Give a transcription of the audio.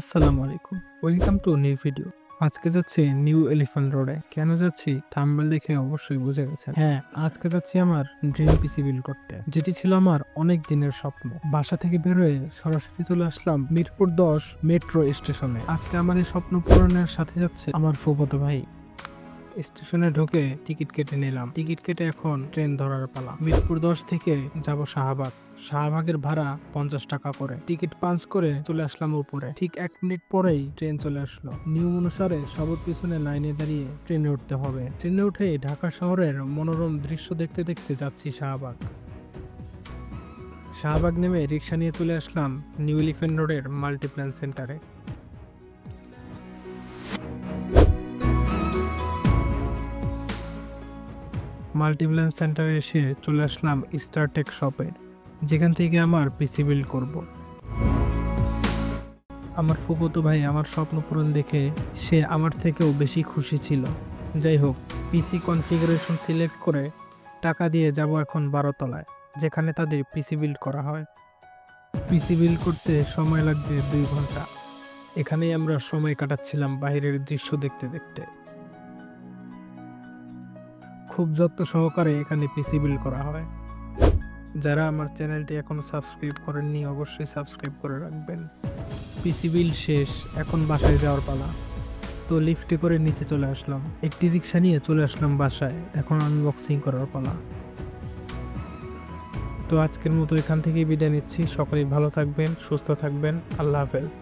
আসসালামু আলাইকুম। Welcome to new video. আজকে যাচ্ছি নিউ এলিফ্যান্ট রোডে। কেন যাচ্ছি থাম্বনেল দেখে অবশ্যই বুঝে গেছেন। হ্যাঁ, আজকে যাচ্ছি আমার ড্রিম পিসি বিল্ড করতে, যেটি ছিল আমার অনেক দিনের স্বপ্ন। বাসা থেকে বের হয়ে সরাসরি চলে আসলাম মিরপুর 10 মেট্রো স্টেশনে। আজকে আমার এই স্বপ্ন পূরণের সাথে যাচ্ছে আমার ফুফাতো ভাই। স্টেশনে ঢুকে টিকিট কেটে নিলাম। টিকিট কেটে এখন ট্রেন ধরার পালা। মিরপুর 10 থেকে যাব শাহবাগ। শাহবাগের ভাড়া 50 টাকা করে। টিকিট পাঞ্চ করে চলে আসলাম উপরে। ঠিক 1 মিনিট পরেই ট্রেন চলে আসলো। নিয়ম অনুসারে সবার পিছনে লাইনে দাঁড়িয়ে ট্রেনে উঠতে হবে। ট্রেনে উঠে ঢাকা শহরের মনোরম দৃশ্য দেখতে দেখতে যাচ্ছি শাহবাগ। শাহবাগ নেমে রিক্সা নিয়ে চলে আসলাম নিউ এলিফ্যান্ট রোডের মাল্টিপ্ল্যান সেন্টারে। মাল্টিপ্ল্যান সেন্টারে এসে চলে আসলাম স্টারটেক শপে, যেখান থেকে আমার পিসি বিল্ড করব। আমার ফুফাতো ভাই আমার স্বপ্ন পূরণ দেখে সে আমার থেকেও বেশি খুশি ছিল। যাই হোক, পিসি কনফিগারেশন সিলেক্ট করে টাকা দিয়ে যাব এখন 12 তলায়, যেখানে তাদের পিসি বিল্ড করা হয়। পিসি বিল্ড করতে সময় লাগবে 2 ঘন্টা। এখানেই আমরা সময় কাটাচ্ছিলাম বাইরের দৃশ্য দেখতে দেখতে। খুব যত্ন সহকারে এখানে পিসি বিল্ড করা হয়। যারা আমার চ্যানেলটি এখনো সাবস্ক্রাইব করেননি অবশ্যই সাবস্ক্রাইব করে রাখবেন। পিসি বিল শেষ, এখন বাসায় যাওয়ার পালা। তো লিফটে করে নিচে চলে আসলাম। একটি রিক্সা নিয়ে চলে আসলাম বাসায়, এখন আনবক্সিং করার পালা। তো আজকের মতো এখান থেকেই বিদায় নিচ্ছি। সকলেই ভালো থাকবেন, সুস্থ থাকবেন। আল্লাহ হাফেজ।